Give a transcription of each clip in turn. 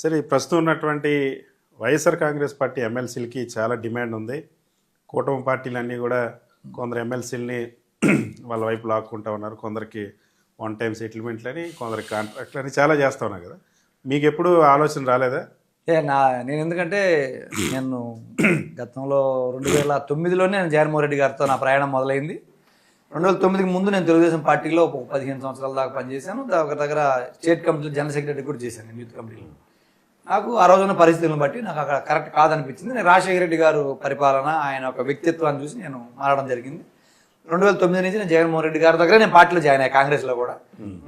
సరే, ప్రస్తుతం ఉన్నటువంటి వైఎస్ఆర్ కాంగ్రెస్ పార్టీ ఎమ్మెల్సీలకి చాలా డిమాండ్ ఉంది. కూటమి పార్టీలన్నీ కూడా కొందరు ఎమ్మెల్సీలని వాళ్ళ వైపు లాక్కుంటా ఉన్నారు. కొందరికి వన్ టైం సెటిల్మెంట్లని, కొందరికి కాంట్రాక్ట్లని చాలా చేస్తూ ఉన్నారు కదా. మీకు ఎప్పుడు ఆలోచన రాలేదా? నేను ఎందుకంటే నేను గతంలో 2009లోనే నేను జగన్మోహన్ రెడ్డి గారితో నా ప్రయాణం మొదలైంది. 2009కి ముందు నేను తెలుగుదేశం పార్టీలో ఒక 15 సంవత్సరాల దాకా పనిచేశాను. దగ్గర స్టేట్ కమిటీలో జనరల్ సెక్రటరీ కూడా చేశాను, యూత్ కమిటీలో. నాకు ఆ రోజున్న పరిస్థితులను బట్టి నాకు అక్కడ కరెక్ట్ కాదనిపించింది. నేను రాజశేఖర రెడ్డి గారు పరిపాలన, ఆయన ఒక వ్యక్తిత్వాన్ని చూసి నేను మారడం జరిగింది. 2009 నుంచి నేను జగన్మోహన్ రెడ్డి గారి దగ్గర నేను పార్టీలో జాయిన్ అయ్యాను, కాంగ్రెస్లో కూడా.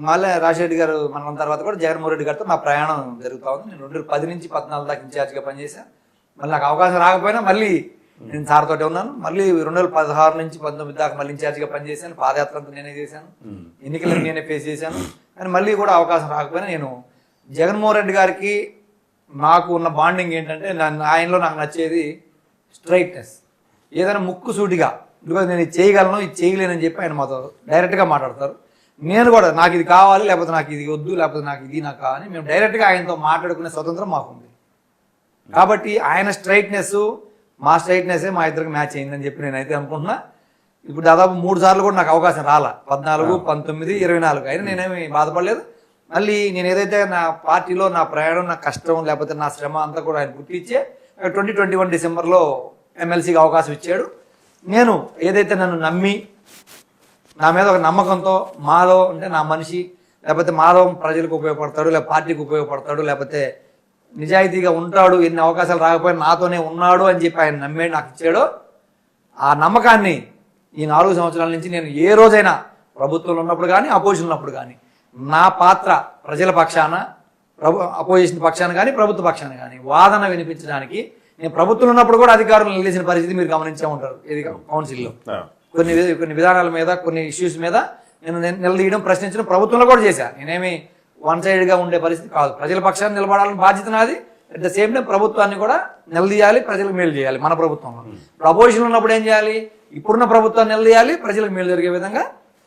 మళ్ళీ రాజశేఖర రెడ్డి గారు మన తర్వాత కూడా జగన్మోహన్ రెడ్డి గారితో నా ప్రయాణం జరుగుతూ ఉంది. నేను 2010 నుంచి 14 దాకా ఇన్ఛార్జ్గా పనిచేశాను. మళ్ళీ నాకు అవకాశం రాకపోయినా మళ్ళీ నేను సార్తోటే ఉన్నాను. మళ్ళీ 2016 నుంచి 19 దాకా మళ్ళీ ఇన్ఛార్జ్గా పనిచేశాను. పాదయాత్ర అంతా నేనే చేశాను, ఎన్నికలను నేనే ఫేస్ చేశాను. కానీ మళ్ళీ కూడా అవకాశం రాకపోయినా నేను జగన్మోహన్ రెడ్డి గారికి నాకు ఉన్న బాండింగ్ ఏంటంటే, ఆయనలో నాకు నచ్చేది స్ట్రైట్నెస్. ఏదైనా ముక్కు సూటిగా, బికాజ్ నేను ఇది చేయగలను, ఇది చేయలేనని చెప్పి ఆయన మాతో డైరెక్ట్గా మాట్లాడతారు. నేను కూడా నాకు ఇది కావాలి, లేకపోతే నాకు ఇది వద్దు, లేకపోతే నాకు ఇది నాకు కావాలి, మేము డైరెక్ట్గా ఆయనతో మాట్లాడుకునే స్వతంత్రం మాకుంది. కాబట్టి ఆయన స్ట్రైట్నెస్ మా స్ట్రైట్నెస్సే మా ఇద్దరికి మ్యాచ్ అయిందని చెప్పి నేనైతే అనుకుంటున్నా. ఇప్పుడు దాదాపు 3 సార్లు కూడా నాకు అవకాశం రాలా, 14, 19, 24. అయినా నేనేమి బాధపడలేదు. మళ్ళీ నేను ఏదైతే నా పార్టీలో నా ప్రయాణం, నా కష్టం, లేకపోతే నా శ్రమ అంతా కూడా ఆయన గుర్తించే 2021 డిసెంబర్లో ఎమ్మెల్సీకి అవకాశం ఇచ్చాడు. నేను ఏదైతే నన్ను నమ్మి, నా మీద ఒక నమ్మకంతో, మాధవ్ అంటే నా మనిషి, లేకపోతే మాధవ్ ప్రజలకు ఉపయోగపడతాడు, లేకపోతే పార్టీకి ఉపయోగపడతాడు, లేకపోతే నిజాయితీగా ఉంటాడు, ఎన్ని అవకాశాలు రాకపోయినా నాతోనే ఉన్నాడు అని చెప్పి ఆయన నమ్మే నాకు ఇచ్చాడో, ఆ నమ్మకాన్ని ఈ 4 సంవత్సరాల నుంచి నేను ఏ రోజైనా ప్రభుత్వంలో ఉన్నప్పుడు కానీ, అపోజిషన్ ఉన్నప్పుడు కానీ, నా పాత్ర ప్రజల పక్షాన, అపోజిషన్ పక్షాన కానీ, ప్రభుత్వ పక్షాన కానీ వాదన వినిపించడానికి. నేను ప్రభుత్వంలో ఉన్నప్పుడు కూడా అధికారులు నిలిచిన పరిస్థితి మీరు గమనించే ఉంటారు. ఇది కౌన్సిల్లో కొన్ని విధానాల మీద, కొన్ని ఇష్యూస్ మీద నేను నిలదీయడం, ప్రశ్నించడం ప్రభుత్వంలో కూడా చేశాను. నేనేమి వన్ సైడ్గా ఉండే పరిస్థితి కాదు. ప్రజల పక్షాన్ని నిలబడాలని బాధ్యత నాది. అట్ ద సేమ్ టైం ప్రభుత్వాన్ని కూడా నిలదీయాలి, ప్రజలకు మేలు చేయాలి. మన ప్రభుత్వంలో ఇప్పుడు అపోజిషన్ ఉన్నప్పుడు ఏం చేయాలి? ఇప్పుడున్న ప్రభుత్వాన్ని నిలదీయాలి, ప్రజలకు మేలు జరిగే విధంగా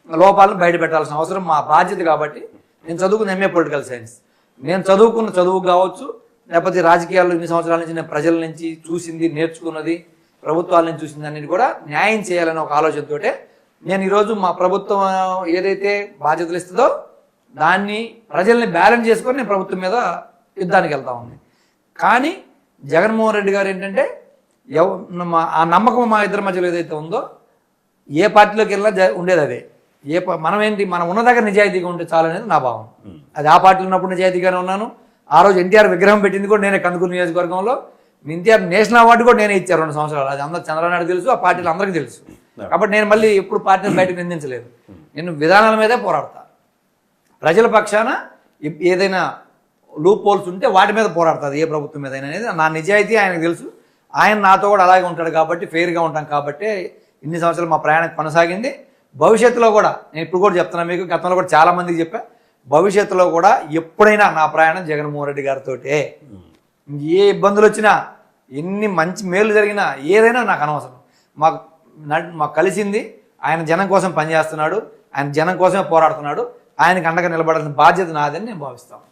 లోపాలను బయట పెట్టాల్సిన అవసరం మా బాధ్యత. కాబట్టి నేను చదువుకున్న ఎంఏ పొలిటికల్ సైన్స్, నేను చదువుకున్న చదువు కావచ్చు, లేకపోతే రాజకీయాల్లో ఇన్ని సంవత్సరాల నుంచి నేను ప్రజల నుంచి చూసింది, నేర్చుకున్నది, ప్రభుత్వాల నుంచి చూసింది అనేది కూడా న్యాయం చేయాలనే ఒక ఆలోచనతో నేను ఈరోజు మా ప్రభుత్వం ఏదైతే బాధ్యతలు ఇస్తుందో దాన్ని ప్రజల్ని బ్యాలెన్స్ చేసుకొని నేను ప్రభుత్వం మీద యుద్ధానికి వెళ్తా ఉంది. కానీ జగన్మోహన్ రెడ్డి గారు ఏంటంటే, ఆ నమ్మకం మా ఇద్దరి మధ్యలో ఏదైతే ఉందో, ఏ పార్టీలోకి వెళ్ళినా ఉండేది అదే. మనం ఏంటి, మనం ఉన్న దగ్గర నిజాయితీగా ఉంటే చాలనేది నా భావం. అది ఆ పార్టీలో ఉన్నప్పుడు నిజాయితీగానే ఉన్నాను. ఆ రోజు ఎన్టీఆర్ విగ్రహం పెట్టింది కూడా నేనే, కందుకూరు నియోజకవర్గంలో. ఎన్టీఆర్ నేషనల్ అవార్డు కూడా నేనే ఇచ్చారు 2 సంవత్సరాలు. అది అందరూ చంద్రబాబు నాయుడు తెలుసు, ఆ పార్టీలు అందరికీ తెలుసు. కాబట్టి నేను మళ్ళీ ఎప్పుడు పార్టీని బయటకు నిందించలేదు. నేను విధానాల మీదే పోరాడతా. ప్రజల పక్షాన ఏదైనా లూప్ హోల్స్ ఉంటే వాటి మీద పోరాడుతుంది, ఏ ప్రభుత్వం మీద అనేది నా నిజాయితీ ఆయనకు తెలుసు. ఆయన నాతో కూడా అలాగే ఉంటాడు కాబట్టి, ఫెయిర్గా ఉంటాం కాబట్టి ఇన్ని సంవత్సరాలు మా ప్రయాణం కొనసాగింది. భవిష్యత్తులో కూడా నేను ఇప్పుడు కూడా చెప్తున్నా మీకు, గతంలో కూడా చాలా మందికి చెప్పా, భవిష్యత్తులో కూడా ఎప్పుడైనా నా ప్రయాణం జగన్మోహన్ రెడ్డి గారితో. ఏ ఇబ్బందులు వచ్చినా, ఎన్ని మంచి మేలు జరిగినా, ఏదైనా నాకు అనవసరం. మాకు కలిసింది ఆయన జనం కోసం పనిచేస్తున్నాడు, ఆయన జనం కోసమే పోరాడుతున్నాడు. ఆయనకు అండగా నిలబడాల్సిన బాధ్యత నాదని నేను భావిస్తాను.